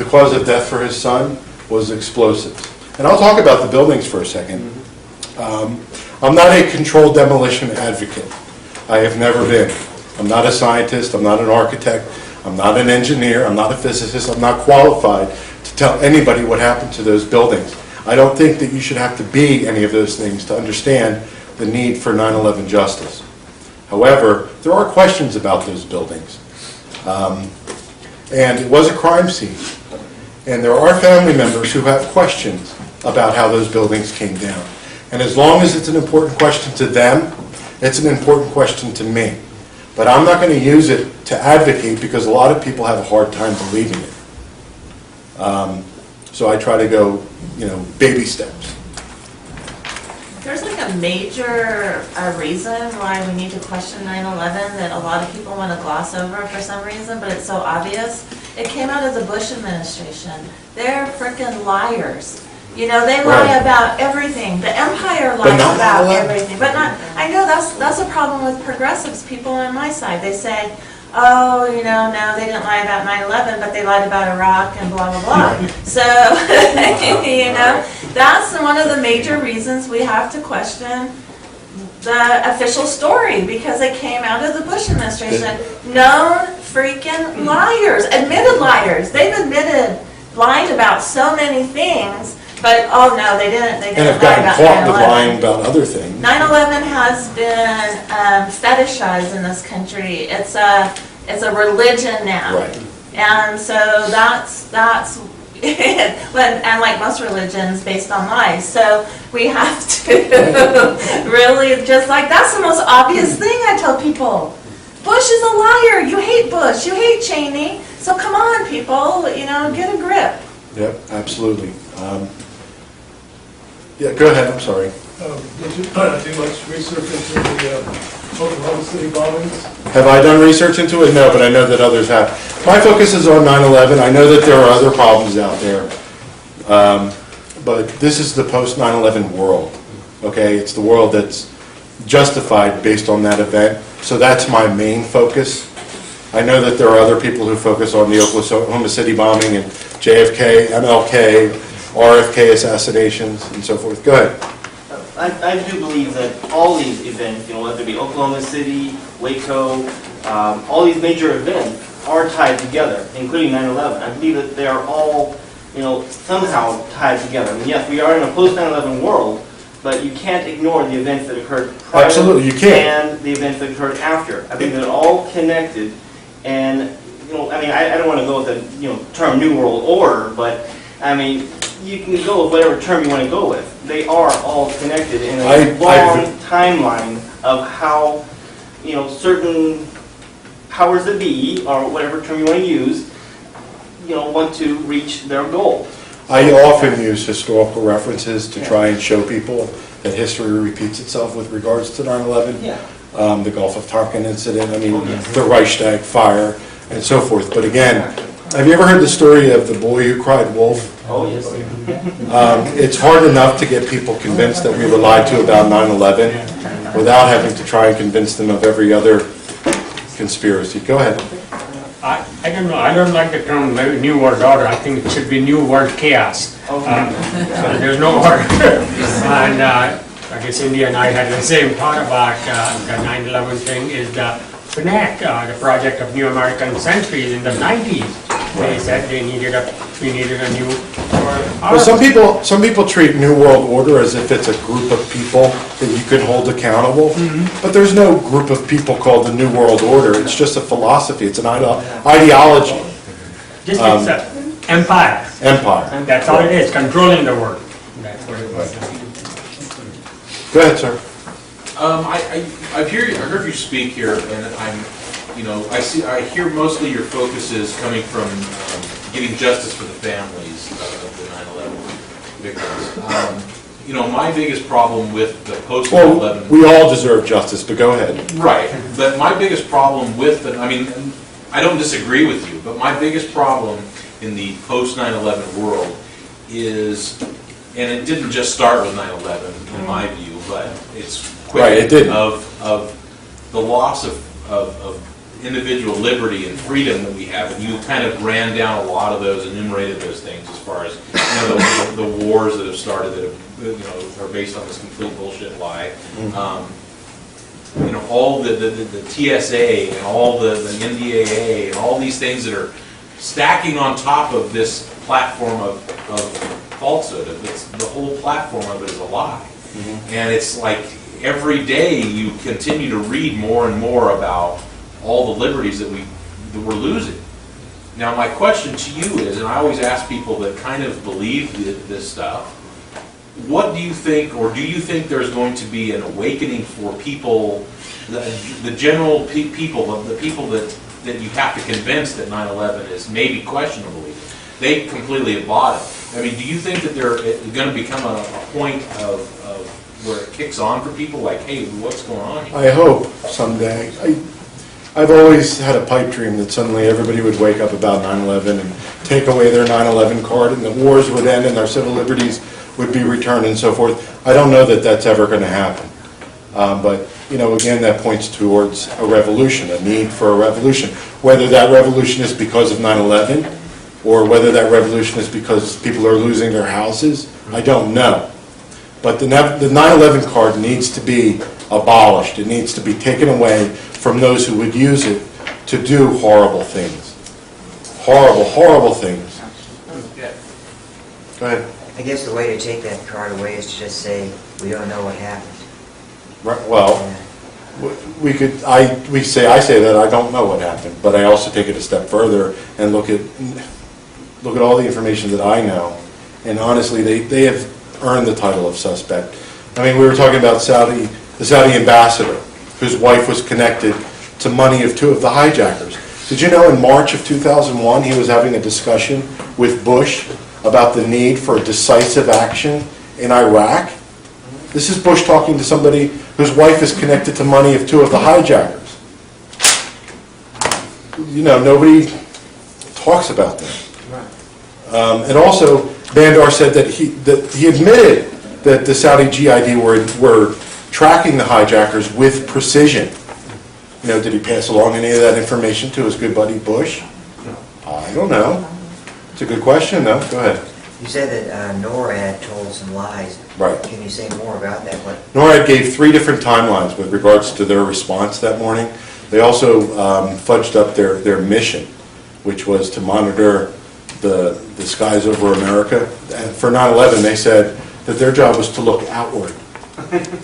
cause of death for his son was explosives. And I'll talk about the buildings for a second. I'm not a controlled demolition advocate. I have never been. I'm not a scientist, I'm not an architect, I'm not an engineer, I'm not a physicist, I'm not qualified to tell anybody what happened to those buildings. I don't think that you should have to be any of those things to understand the need for 9/11 justice. However, there are questions about those buildings. And it was a crime scene. And there are family members who have questions about how those buildings came down. And as long as it's an important question to them, it's an important question to me. But I'm not going to use it to advocate because a lot of people have a hard time believing it. So I try to go, baby steps. There's like a major reason why we need to question 9/11 that a lot of people want to gloss over for some reason, but it's so obvious. It came out of the Bush administration. They're frickin' liars. They lie Right. about everything. The empire But lies not about 9/11. everything. But not, I know that's a problem with progressives, people on my side. They say, oh, no, they didn't lie about 9/11, but they lied about Iraq and blah, blah, blah. So, that's one of the major reasons we have to question the official story because it came out of the Bush administration. Known freaking liars, admitted liars. They've admitted lying about so many things, but oh no, they didn't. They And didn't have lie gotten about caught with 9/11. lying about other things. 9/11 has been fetishized in this country. It's a religion now. Right. And so that's and like most religions, based on lies. So we have to really just like, that's the most obvious thing I tell people. Bush is a liar. You hate Bush. You hate Cheney. So come on, people, you know, get a grip. Yep, absolutely. Yeah, go ahead, I'm sorry. Did you do much research into the Oklahoma City bombings? Have I done research into it? No, but I know that others have. My focus is on 9/11. I know that there are other problems out there. But this is the post-9/11 world, okay? It's the world that's justified based on that event. So that's my main focus. I know that there are other people who focus on the Oklahoma City bombing and JFK, MLK, RFK assassinations, and so forth. Go ahead. I do believe that all these events, whether it be Oklahoma City, Waco, all these major events are tied together, including 9/11. I believe that they are all, somehow tied together. I mean, yes, we are in a post-9/11 world, but you can't ignore the events that occurred prior Absolutely, you can't. and the events that occurred after. I think they're all connected, and I don't want to go with the term New World Order, but I mean, you can go with whatever term you want to go with. They are all connected in a long timeline of how, certain powers that be, or whatever term you want to use, want to reach their goal. I often use historical references to try and show people that history repeats itself with regards to 9/11. Yeah. The Gulf of Tonkin incident, the Reichstag fire, and so forth. But again, have you ever heard the story of the boy who cried wolf? Oh, yes. It's hard enough to get people convinced that we were lied to about 9/11 without having to try and convince them of every other conspiracy. Go ahead. I don't know, I don't like the term New World Order. I think it should be New World Chaos. So there's no order. And I guess India and I had the same thought about the 9/11 thing is the PNAC, the Project of New American Centuries in the 90s. They said we needed a new world order. Well, some people treat New World Order as if it's a group of people that you can hold accountable. But there's no group of people called the New World Order. It's just a philosophy. It's an ideology. Just it's empire. Empire. That's all it is, controlling the world. That's what it was. Go ahead, sir. I heard you speak here, and I hear mostly your focus is coming from getting justice for the families of the 9/11 victims. My biggest problem with the post 9/11. Well, we all deserve justice, but go ahead. Right, but my biggest problem with it, I don't disagree with you, but my biggest problem in the post 9/11 world is, and it didn't just start with 9/11 in my view, but it's Right, it didn't. of the loss of individual liberty and freedom that we have, and you kind of ran down a lot of those, enumerated those things as far as the wars that have started that have, are based on this complete bullshit lie. All the TSA and all the NDAA and all these things that are stacking on top of this platform of falsehood. The whole platform of it is a lie. And it's like every day you continue to read more and more about all the liberties that we're losing. Now my question to you is, and I always ask people that kind of believe this stuff, what do you think, or do you think there's going to be an awakening for people, the general people, the people that you have to convince that 9/11 is maybe questionable? They completely have bought it. Do you think that they're going to become a point of where it kicks on for people, like, hey, what's going on here? I hope someday. I've always had a pipe dream that suddenly everybody would wake up about 9/11 and take away their 9/11 card and the wars would end and their civil liberties would be returned and so forth. I don't know that that's ever going to happen. But, again, that points towards a revolution, a need for a revolution. Whether that revolution is because of 9/11 or whether that revolution is because people are losing their houses, I don't know. But the 9/11 card needs to be abolished. It needs to be taken away from those who would use it to do horrible things. Horrible, horrible things. Go ahead. I guess the way to take that card away is to just say, we don't know what happened. Right, well, I say that I don't know what happened, but I also take it a step further and look at all the information that I know, and honestly, they have earned the title of suspect. I mean, we were talking about the Saudi ambassador, whose wife was connected to money of two of the hijackers. Did you know in March of 2001 he was having a discussion with Bush about the need for decisive action in Iraq? This is Bush talking to somebody whose wife is connected to money of two of the hijackers. You know, nobody talks about that. And also, Bandar said that he admitted that the Saudi GID were tracking the hijackers with precision. You know, did he pass along any of that information to his good buddy Bush? I don't know. It's a good question, though. Go ahead. You said that NORAD told some lies. Right. Can you say more about that? NORAD gave 3 different timelines with regards to their response that morning. They also fudged up their mission, which was to monitor the skies over America. And for 9/11, they said that their job was to look outward.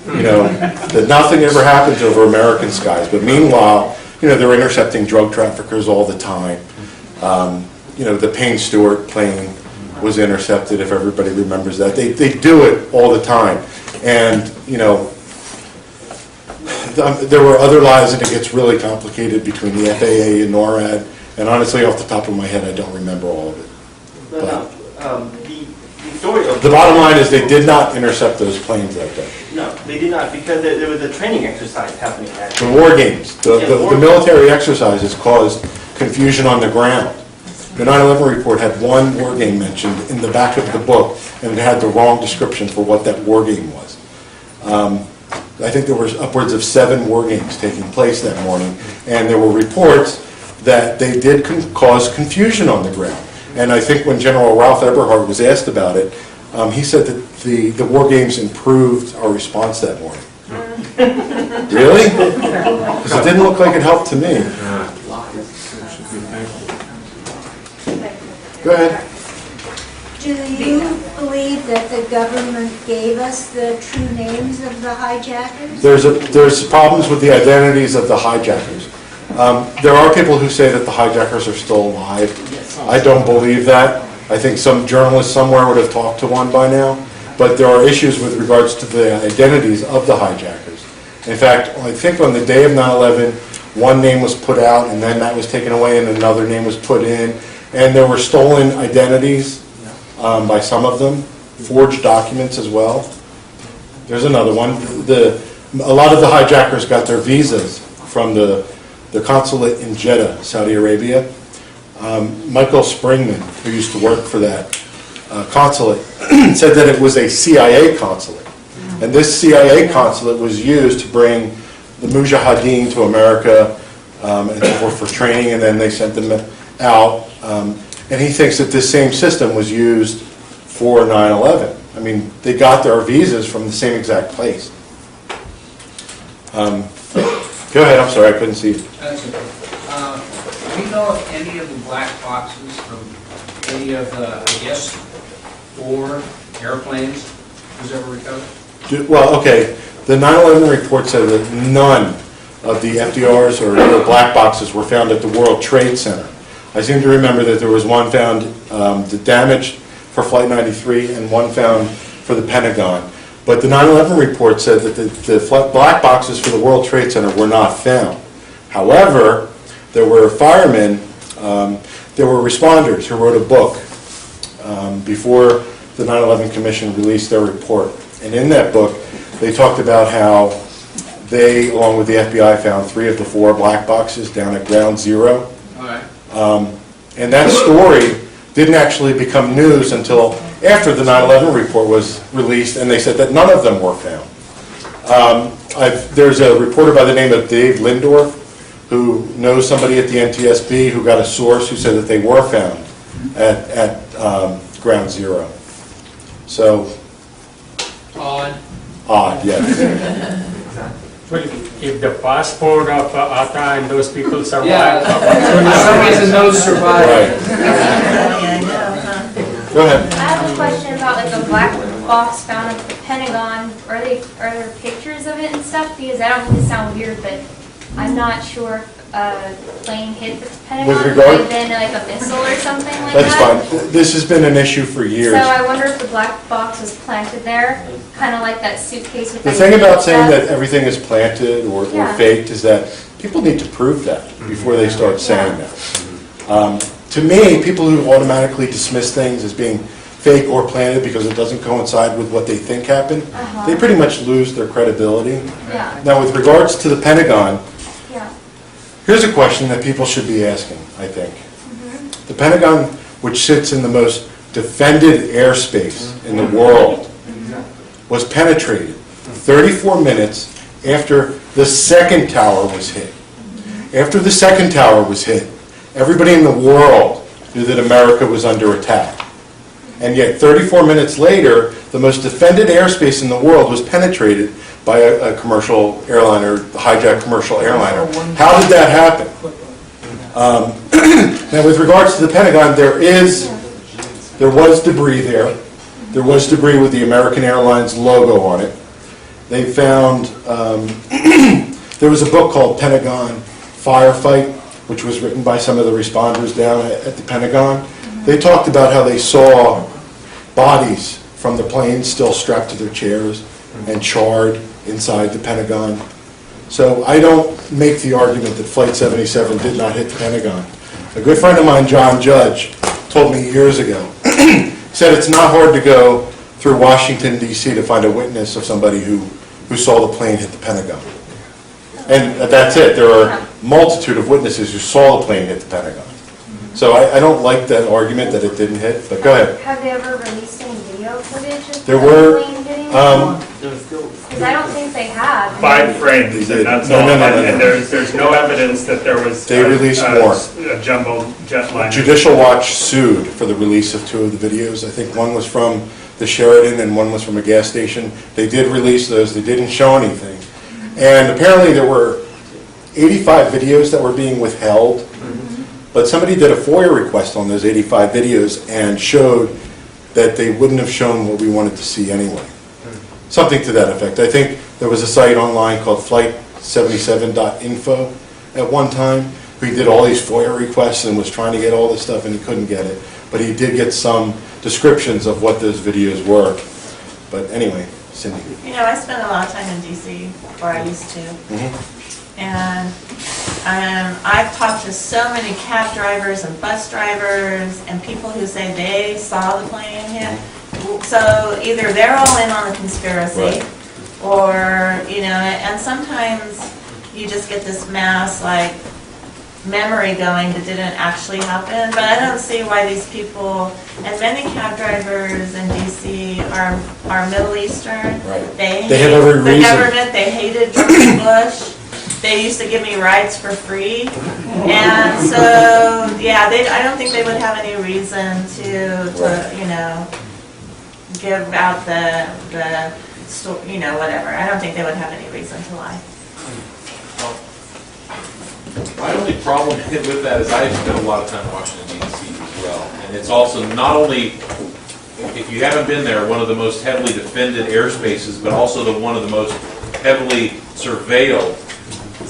You know, that nothing ever happens over American skies. But meanwhile, you know, they're intercepting drug traffickers all the time. You know, the Payne Stewart plane was intercepted, if everybody remembers that. They do it all the time. And, you know, there were other lies, and it gets really complicated between the FAA and NORAD. And honestly, off the top of my head, I don't remember all of it. The story of The bottom line is they did not intercept those planes that day. No, they did not, because there was a training exercise happening at The war games, the military exercises caused confusion on the ground. The 9/11 report had one war game mentioned in the back of the book, and it had the wrong description for what that war game was. I think there was upwards of 7 war games taking place that morning, and there were reports that they did cause confusion on the ground. And I think when General Ralph Eberhart was asked about it, he said that the war games improved our response that morning. Really? Because it didn't look like it helped to me. Go ahead. Do you believe that the government gave us the true names of the hijackers? There's problems with the identities of the hijackers. There are people who say that the hijackers are still alive. I don't believe that. I think some journalist somewhere would have talked to one by now. But there are issues with regards to the identities of the hijackers. In fact, I think on the day of 9/11, one name was put out, and then that was taken away, and another name was put in. And there were stolen identities by some of them, forged documents as well. There's another one. A lot of the hijackers got their visas from the consulate in Jeddah, Saudi Arabia. Michael Springman, who used to work for that consulate, said that it was a CIA consulate. And this CIA consulate was used to bring the Mujahideen to America and so forth for training, and then they sent them out. And he thinks that this same system was used for 9/11. I mean, they got their visas from the same exact place. Go ahead, I'm sorry, I couldn't see. That's okay. Do you know if any of the black boxes from any of the, I guess, 4 airplanes was ever recovered? Well, okay, the 9/11 report said that none of the FDRs or the black boxes were found at the World Trade Center. I seem to remember that there was one found damaged for Flight 93 and one found for the Pentagon. But the 9/11 report said that the black boxes for the World Trade Center were not found. However, there were firemen, there were responders who wrote a book before the 9/11 Commission released their report. And in that book, they talked about how they, along with the FBI, found 3 of the 4 black boxes down at Ground Zero. All right. And that story didn't actually become news until after the 9/11 report was released, and they said that none of them were found. There's a reporter by the name of Dave Lindorf who knows somebody at the NTSB who got a source who said that they were found at Ground Zero. So, Odd. odd, yes. Well, if the passport of Atta and those people survive. Yeah, for some reason those survive. Yeah, I know, huh? Go ahead. I have a question about like a black box found at the Pentagon. Are there pictures of it and stuff? Because I don't mean to sound weird, but I'm not sure if a plane hit the Pentagon. With regard- It might have been like a missile or something like That's that. fine. This has been an issue for years. So I wonder if the black box was planted there, kind of like that suitcase with The the thing about stuff. saying that everything is planted or Yeah. faked is that people need to prove that before they start saying that. To me, people who automatically dismiss things as being fake or planted because it doesn't coincide with what they think happened, they pretty much lose their credibility. Yeah, Now, with regards to the Pentagon, yeah. here's a question that people should be asking, I think. The Pentagon, which sits in the most defended airspace in the world, was penetrated 34 minutes after the second tower was hit. After the second tower was hit, everybody in the world knew that America was under attack. And yet 34 minutes later, the most defended airspace in the world was penetrated by a commercial airliner, a hijacked commercial airliner. How did that happen? Now, with regards to the Pentagon, there was debris there. There was debris with the American Airlines logo on it. They found, there was a book called Pentagon Firefight, which was written by some of the responders down at the Pentagon. They talked about how they saw bodies from the planes still strapped to their chairs and charred inside the Pentagon. So I don't make the argument that Flight 77 did not hit the Pentagon. A good friend of mine, John Judge, told me years ago, said it's not hard to go through Washington, D.C. to find a witness of somebody who saw the plane hit the Pentagon. And that's it. There are a multitude of witnesses who saw the plane hit the Pentagon. So I don't like that argument that it didn't hit, but go ahead. Have they ever released any video footage of There the were, plane hitting? um, Because I don't think they have. 5 frames, and that's No, all. no, no, no, And no. there's no evidence that there was They released more. a jumbo jet liner. Judicial Watch sued for the release of 2 of the videos. I think one was from the Sheridan and one was from a gas station. They did release those. They didn't show anything. And apparently there were 85 videos that were being withheld, but somebody did a FOIA request on those 85 videos and showed that they wouldn't have shown what we wanted to see anyway. Something to that effect. I think there was a site online called flight77.info at one time. He did all these FOIA requests and was trying to get all this stuff and he couldn't get it. But he did get some descriptions of what those videos were. But anyway, Cindy. You know, I spent a lot of time in DC, or I used to. And I've talked to so many cab drivers and bus drivers and people who say they saw the plane hit. So either they're all in on the conspiracy, or, you know, and sometimes you just get this mass, like, memory going that didn't actually happen. But I don't see why these people, and many cab drivers in DC are Middle Eastern. Right. They They have hate every the reason. government, they hated George Bush. They used to give me rides for free. And so, yeah, I don't think they would have any reason to you know, give out you know, whatever. I don't think they would have any reason to lie. My only problem with that is I've spent a lot of time in Washington DC as well. And it's also not only, if you haven't been there, one of the most heavily defended airspaces, but also one of the most heavily surveilled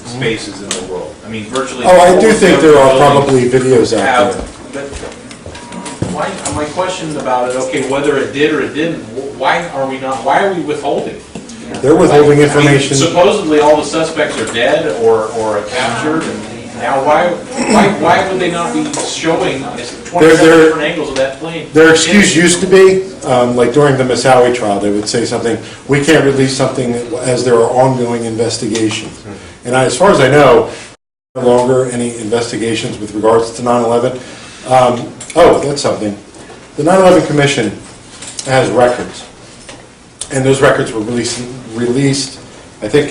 spaces in the world. I mean, virtually. Oh, I do think there are probably videos out there. My question about it, okay, whether it did or it didn't, why are we withholding? They're withholding I mean, information. supposedly all the suspects are dead or captured, and now why would they not be showing 27 different angles of that plane? Their excuse used to be, like during the Moussaoui trial, they would say something, we can't release something as there are ongoing investigations. And as far as I know, no longer any investigations with regards to 9/11. Oh, that's something. The 9/11 Commission has records. And those records were released, I think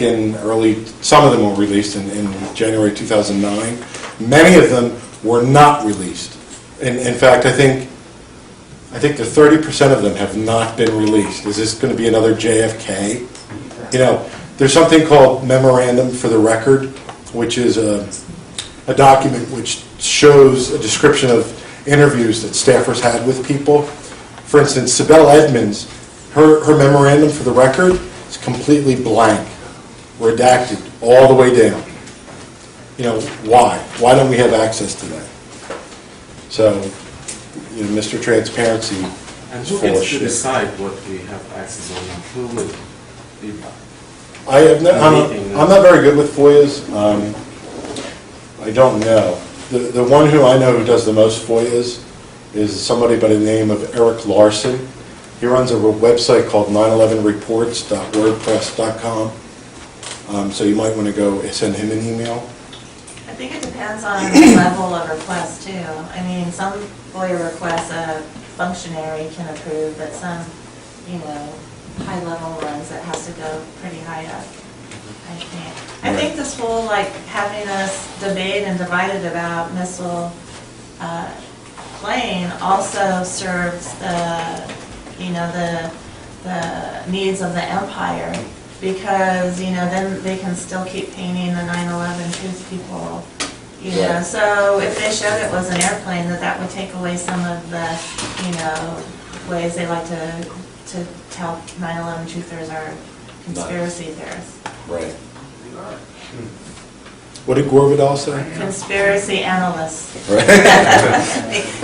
some of them were released in January 2009. Many of them were not released. In fact, I think the 30% of them have not been released. Is this going to be another JFK? You know, there's something called memorandum for the record, which is a document which shows a description of interviews that staffers had with people. For instance, Sibel Edmonds, her memorandum for the record is completely blank, redacted all the way down. You know, why? Why don't we have access to that? So, you know, Mr. Transparency And is who full of gets to shit. decide what we have access on? Who will be? I'm not very good with FOIAs. I don't know. The one who I know who does the most FOIAs is somebody by the name of Eric Larson. He runs a website called 911reports.wordpress.com. So you might want to go send him an email. I think it depends on the level of request too. I mean, some FOIA requests a functionary can approve, but some, you know, high-level ones that has to go pretty high up, I think. I think this whole, like, having us debate and divided about missile plane also serves the, you know, the needs of the empire, because, you know, then they can still keep painting the 9/11 truth people, you know. So if they showed it was an airplane, that would take away some of the, you know, ways they like to tell 9/11 truthers are conspiracy theorists. Right. What did Gore Vidal say? Conspiracy analyst. Right.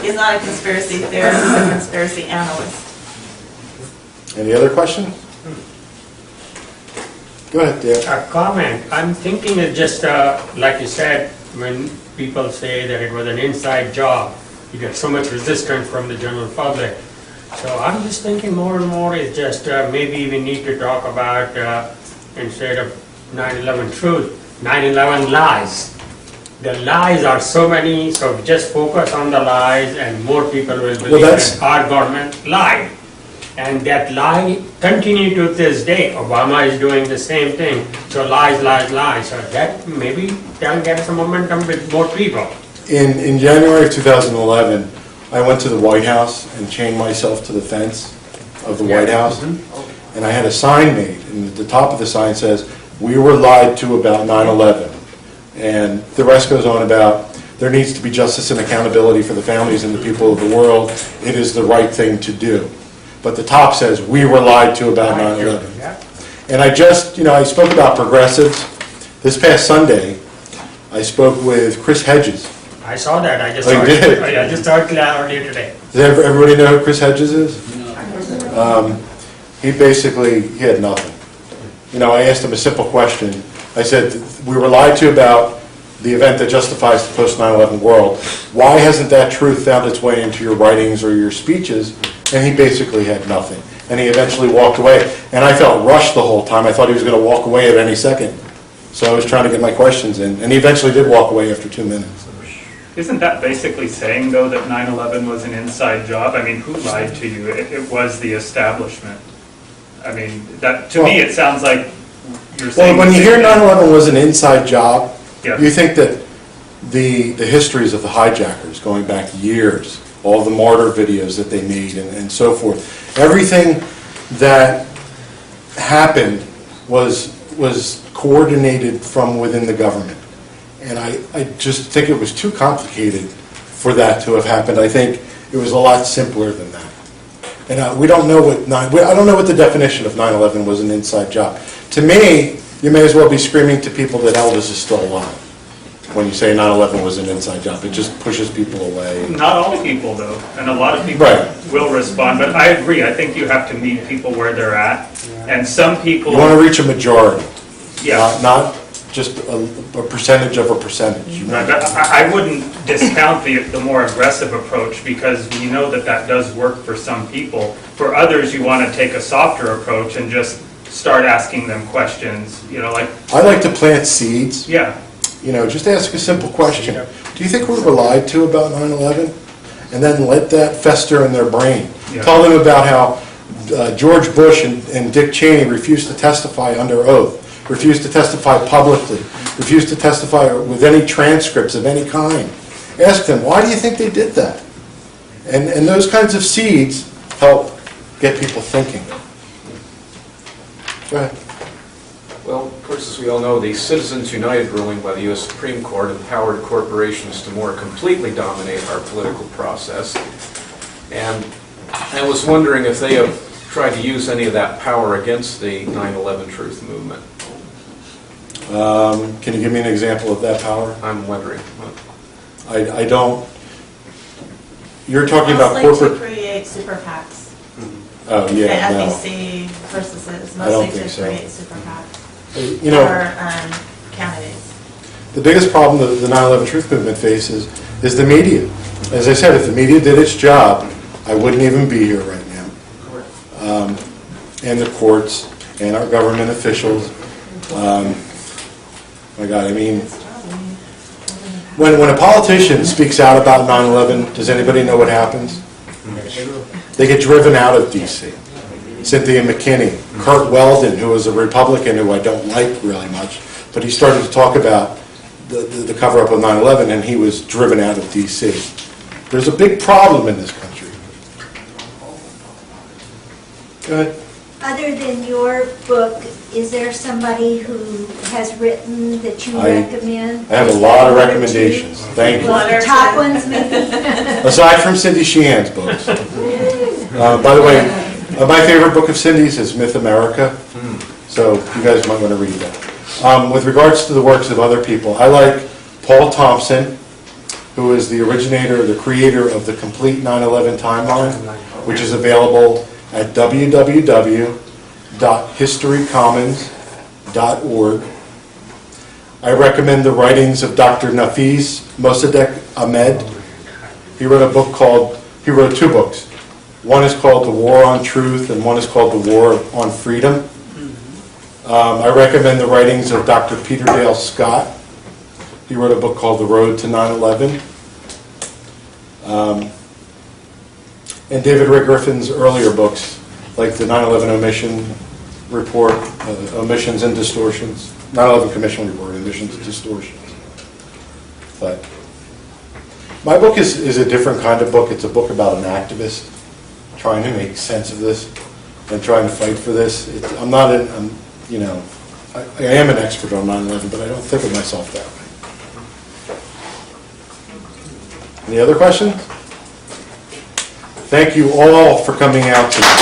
He's not a conspiracy theorist, he's a conspiracy analyst. Any other questions? Go ahead, Dan. A comment. I'm thinking it's just, like you said, when people say that it was an inside job, you get so much resistance from the general public. So I'm just thinking more and more is just maybe we need to talk about, instead of 9/11 truth, 9/11 lies. The lies are so many, so just focus on the lies and more people will believe that our government lied. And that lie continue to this day. Obama is doing the same thing. So lies, lies, lies. So that maybe can get some momentum with more people. In January of 2011, I went to the White House and chained myself to the fence of the White House. And I had a sign made, and at the top of the sign says, "We were lied to about 9/11." And the rest goes on about, there needs to be justice and accountability for the families and the people of the world. It is the right thing to do. But the top says, "We were lied to about 9/11." And I just, you know, I spoke about progressives. This past Sunday, I spoke with Chris Hedges. I saw that. I just Oh, you did? I just saw it earlier today. Does everybody know who Chris Hedges is? He had nothing. You know, I asked him a simple question. I said, "We were lied to about the event that justifies the post-9/11 world. Why hasn't that truth found its way into your writings or your speeches?" And he basically had nothing. And he eventually walked away. And I felt rushed the whole time. I thought he was going to walk away at any second. So I was trying to get my questions in. And he eventually did walk away after 2 minutes. Isn't that basically saying, though, that 9/11 was an inside job? I mean, who lied to you? It was the establishment. I mean, that to me, it sounds like you're saying... Well, when you hear 9/11 was an inside job, Yeah. you think that the histories of the hijackers going back years, all the martyr videos that they made and so forth, everything that happened was coordinated from within the government. And I just think it was too complicated for that to have happened. I think it was a lot simpler than that. And we don't know I don't know what the definition of 9/11 was an inside job. To me, you may as well be screaming to people that Elvis is still alive when you say 9/11 was an inside job. It just pushes people away. Not all people, though, and a lot of people will respond, but I agree. I think you have to meet people where they're at, and some people... You want to reach a majority, Yeah. not just a percentage of a percentage. Right, but I wouldn't discount the more aggressive approach, because we know that does work for some people. For others, you want to take a softer approach and just start asking them questions, you know, like... I like to plant seeds. Yeah. You know, just ask a simple question. Do you think we were lied to about 9/11? And then let that fester in their brain. Yeah. Tell them about how George Bush and Dick Cheney refused to testify under oath, refused to testify publicly, refused to testify with any transcripts of any kind. Ask them, why do you think they did that? And those kinds of seeds help get people thinking. Go ahead. Well, course, as we all know, the Citizens United ruling by the U.S. Supreme Court empowered corporations to more completely dominate our political process. And I was wondering if they have tried to use any of that power against the 9/11 Truth movement. Can you give me an example of that power? I'm wondering. I don't. You're talking about corporate. Mostly to create super PACs. Oh, yeah, The no. FEC purposes, I don't mostly think to so. create super PACs. You know, For candidates. the biggest problem that the 9/11 Truth Movement faces is the media. As I said, if the media did its job, I wouldn't even be here right now. And the courts and our government officials. My God, I mean, when a politician speaks out about 9/11, does anybody know what happens? They get driven out of D.C. Cynthia McKinney, Kurt Weldon, who was a Republican who I don't like really much, but he started to talk about the cover-up of 9/11, and he was driven out of D.C. There's a big problem in this country. Go ahead. Other than your book, is there somebody who has written that you recommend? I have a lot of recommendations. Thank you. Well, the top ones maybe? Aside from Cindy Sheehan's books. By the way, my favorite book of Cindy's is Myth America, so you guys might want to read that. With regards to the works of other people, I like Paul Thompson, who is the originator, the creator of the complete 9/11 timeline, which is available at www.historycommons.org. I recommend the writings of Dr. Nafiz Mossadegh Ahmed. He wrote two books. One is called The War on Truth, and one is called The War on Freedom. I recommend the writings of Dr. Peter Dale Scott. He wrote a book called The Road to 9/11. And David Ray Griffin's earlier books, like the 9/11 Omission Report, Omissions and Distortions, 9/11 Commission Report, Omissions and Distortions. But my book is a different kind of book. It's a book about an activist trying to make sense of this and trying to fight for this. I am an expert on 9/11, but I don't think of myself that way. Any other questions? Thank you all for coming out tonight.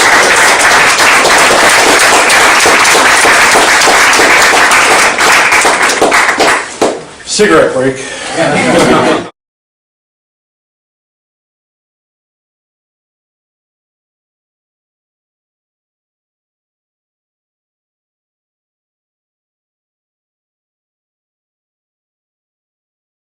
Cigarette break.